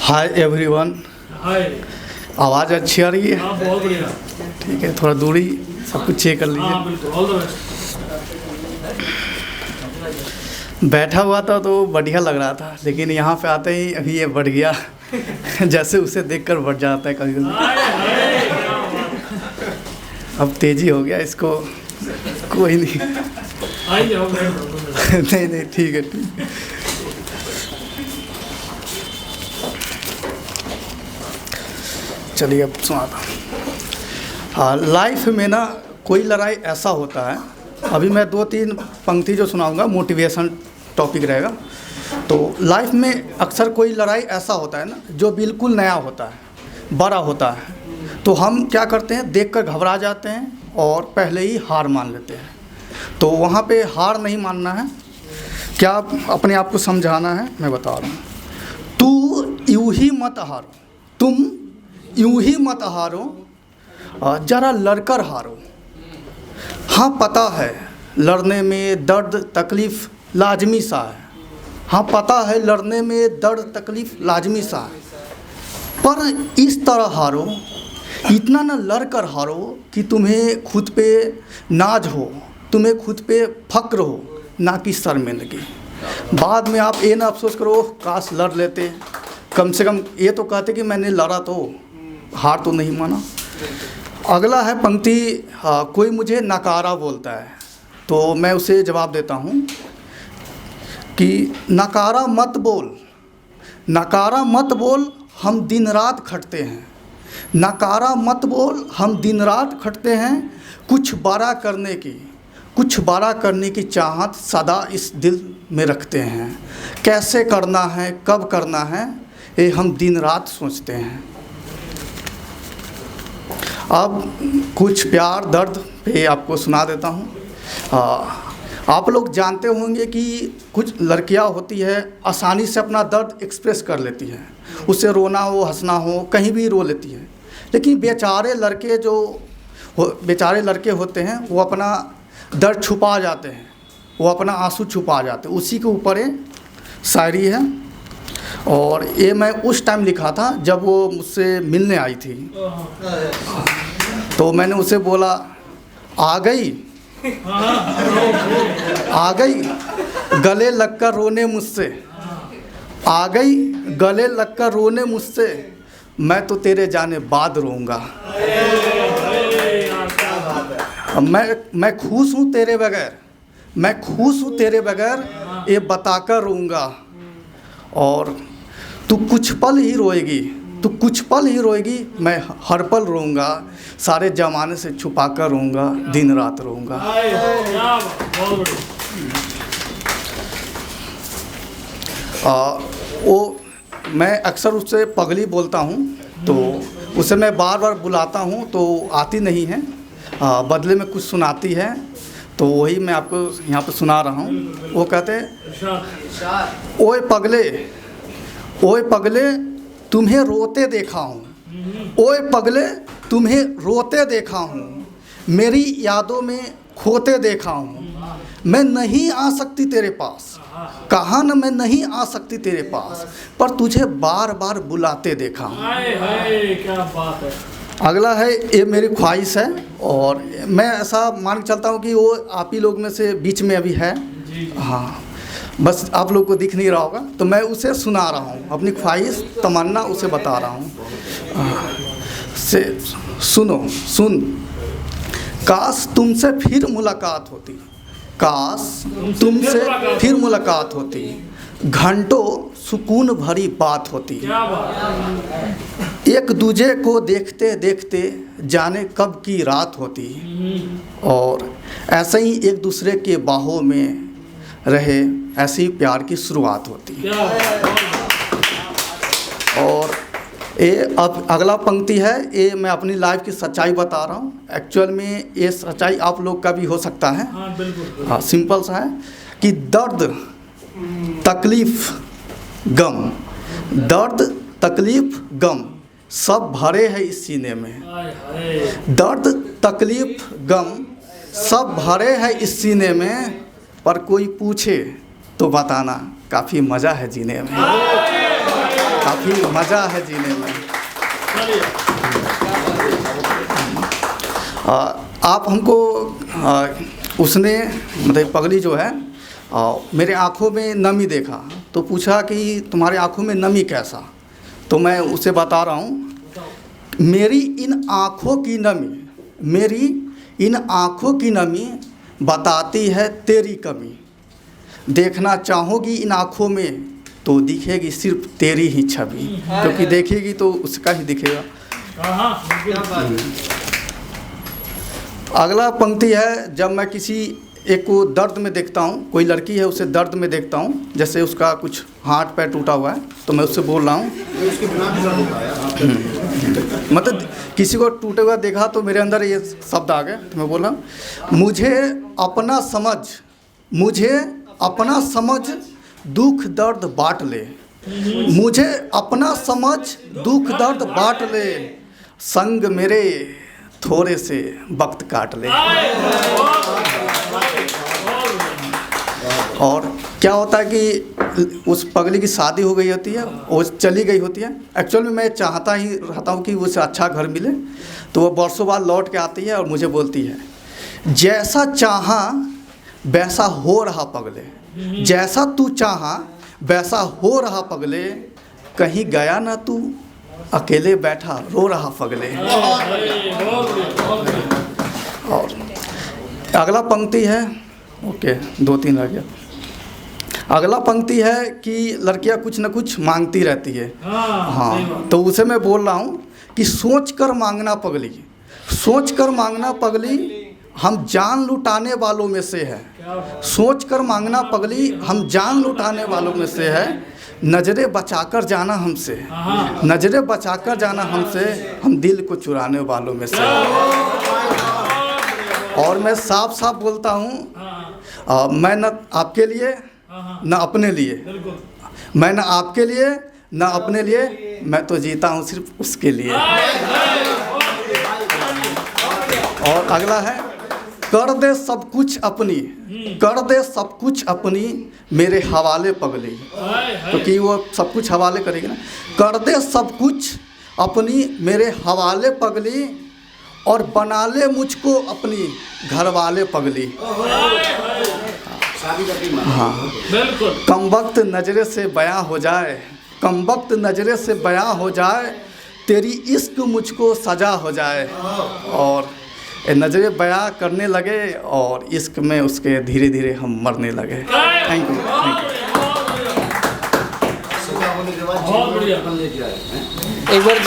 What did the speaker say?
Hi everyone. हाय। आवाज़ अच्छी आ रही है? हाँ, बहुत बढ़िया। ठीक है, थोड़ा दूरी सब कुछ चेक कर हाँ लीजिए। बिल्कुल, ऑल द बेस्ट। बैठा हुआ था तो बढ़िया लग रहा था, लेकिन यहाँ पे आते ही अभी ये बढ़ गया। जैसे उसे देखकर बढ़ जाता है कभी कभी। हाय हाय, क्या बात। अब तेजी हो गया इसको। कोई नहीं। आइए आओ, बैठ जाओ। नहीं नहीं, ठीक है ठीक है। चलिए अब सुनाता हूँ। हाँ, लाइफ में ना कोई लड़ाई ऐसा होता है। अभी मैं 2-3 पंक्ति जो सुनाऊंगा मोटिवेशन टॉपिक रहेगा। तो लाइफ में अक्सर कोई लड़ाई ऐसा होता है ना जो बिल्कुल नया होता है, बड़ा होता है। तो हम क्या करते हैं, देखकर घबरा जाते हैं और पहले ही हार मान लेते हैं। तो वहाँ पे हार नहीं मानना है। क्या अपने आप को समझाना है, मैं बता रहा हूँ। तू यूं ही मत हारो, तुम यूं ही मत हारो, जरा लड़कर हारो। हाँ पता है लड़ने में दर्द तकलीफ़ लाजमी सा है। हाँ पता है लड़ने में दर्द तकलीफ़ लाजमी सा है, पर इस तरह हारो, इतना ना लड़ कर हारो कि तुम्हें खुद पे नाज हो, तुम्हें खुद पे फ़क्र हो, ना कि शर्मिंदगी। बाद में आप ये ना अफसोस करो काश लड़ लेते, कम से कम ये तो कहते कि मैंने लड़ा तो हार तो नहीं माना। अगला है पंक्ति, कोई मुझे नकारा बोलता है तो मैं उसे जवाब देता हूँ कि नकारा मत बोल, नकारा मत बोल, हम दिन रात खटते हैं। नकारा मत बोल, हम दिन रात खटते हैं। कुछ बड़ा करने की, कुछ बड़ा करने की चाहत सदा इस दिल में रखते हैं। कैसे करना है, कब करना है, ये हम दिन रात सोचते हैं। अब कुछ प्यार दर्द पे आपको सुना देता हूँ। आप लोग जानते होंगे कि कुछ लड़कियां होती है आसानी से अपना दर्द एक्सप्रेस कर लेती हैं। उससे रोना हो, हंसना हो, कहीं भी रो लेती है। लेकिन बेचारे लड़के होते हैं, वो अपना दर्द छुपा जाते हैं, वो अपना आंसू छुपा जाते हैं। उसी के ऊपर ये शायरी है और ये मैं उस टाइम लिखा था जब वो मुझसे मिलने आई थी। तो मैंने उसे बोला, आ गई गले लगकर रोने मुझसे, आ गई गले लगकर रोने मुझसे, मैं तो तेरे जाने बाद रोऊंगा। मैं खुश हूँ तेरे बगैर, मैं खुश हूँ तेरे बगैर, ये बताकर रोऊंगा। और तू कुछ पल ही रोएगी, तू कुछ पल ही रोएगी, मैं हर पल रोऊंगा। सारे ज़माने से छुपा कर रोऊंगा, दिन रात रोऊंगा। वो मैं अक्सर उससे पगली बोलता हूँ, तो उसे मैं बार बार बुलाता हूँ तो आती नहीं है, बदले में कुछ सुनाती है। तो वही मैं आपको यहाँ पे सुना रहा हूँ। वो कहते हैं, ओए पगले, ओए पगले, तुम्हें रोते देखा हूँ, ओए पगले, तुम्हें रोते देखा हूँ, मेरी यादों में खोते देखा हूँ। मैं नहीं आ सकती तेरे पास, कहा न मैं नहीं आ सकती तेरे पास, पर तुझे बार बार बुलाते देखा हूँ। क्या बात है। अगला है, ये मेरी ख्वाहिश है और मैं ऐसा मान के चलता हूँ कि वो आप ही लोग में से बीच में अभी है। हाँ, बस आप लोग को दिख नहीं रहा होगा, तो मैं उसे सुना रहा हूँ, अपनी ख्वाहिश तमन्ना उसे बता रहा हूँ। से सुनो, सुन, काश तुमसे फिर मुलाकात होती, काश तुमसे फिर मुलाकात होती, घंटों सुकून भरी बात होती। एक दूजे को देखते देखते जाने कब की रात होती, और ऐसे ही एक दूसरे के बाहों में रहे, ऐसी प्यार की शुरुआत होती। और ये अब अगला पंक्ति है, ये मैं अपनी लाइफ की सच्चाई बता रहा हूँ। एक्चुअल में ये सच्चाई आप लोग का भी हो सकता है। हाँ बिल्कुल। हाँ, सिंपल सा है कि दर्द तकलीफ़ गम, दर्द तकलीफ़ गम सब भरे हैं इस सीने में। दर्द तकलीफ़ गम सब भरे हैं इस सीने में, पर कोई पूछे तो बताना काफ़ी मज़ा है जीने में। काफ़ी मज़ा है जीने में। चलिए आप हमको उसने मतलब पगली जो है मेरे आँखों में नमी देखा तो पूछा कि तुम्हारे आँखों में नमी कैसा। तो मैं उसे बता रहा हूँ मेरी इन आँखों की नमी बताती है तेरी कमी। देखना चाहोगी इन आँखों में तो दिखेगी सिर्फ तेरी ही छवि, क्योंकि देखेगी तो उसका ही दिखेगा। अगला पंक्ति है, जब मैं किसी एक को दर्द में देखता हूँ, कोई लड़की है उसे दर्द में देखता हूँ, जैसे उसका कुछ हाथ पैर टूटा हुआ है, तो मैं उससे बोल रहा हूँ मतलब किसी को टूटे हुआ देखा तो मेरे अंदर ये शब्द आ गए, तो मैं बोल रहा हूँ मुझे अपना समझ दुख दर्द बांट ले, मुझे अपना समझ दुख दर्द बांट ले, संग मेरे थोड़े से वक्त काट ले। और क्या होता है कि उस पगली की शादी हो गई होती है, वो चली गई होती है। एक्चुअल में मैं चाहता ही रहता हूँ कि उसे अच्छा घर मिले, तो वो बरसों बाद लौट के आती है और मुझे बोलती है जैसा चाहा वैसा हो रहा पगले, जैसा तू चाहा वैसा हो रहा पगले, कहीं गया ना तू अकेले बैठा रो रहा पगले। और अगला पंक्ति है, ओके 2-3 रह गया। अगला पंक्ति है कि लड़कियां कुछ न कुछ मांगती रहती है। हाँ, तो उसे मैं बोल रहा हूँ कि सोच कर मांगना पगली, सोच कर मांगना पगली, हम जान लुटाने वालों में से है। सोच कर मांगना पगली, हम जान लुटाने वालों में से है। नज़रें बचाकर जाना हमसे, नज़रें बचाकर जाना हमसे, हम दिल को चुराने वालों में से। और मैं साफ साफ बोलता हूँ मैं न आपके लिए न अपने लिए, मैं न आपके लिए न अपने लिए, मैं तो जीता हूँ सिर्फ उसके लिए। और अगला है, कर दे सब कुछ अपनी, कर दे सब कुछ अपनी मेरे हवाले पगली, क्योंकि वो सब कुछ हवाले करेगी ना। कर दे सब कुछ अपनी मेरे हवाले पगली, और बना ले मुझको अपनी घर वाले पगली। हाँ, कम वक्त नजरे से बयां हो जाए, कम वक्त नजरे से बयां हो जाए, तेरी इश्क मुझको सजा हो जाए। और नजरे बयां करने लगे और इश्क में उसके धीरे धीरे हम मरने लगे। थैंक यू, बहुत बढ़िया। एक बार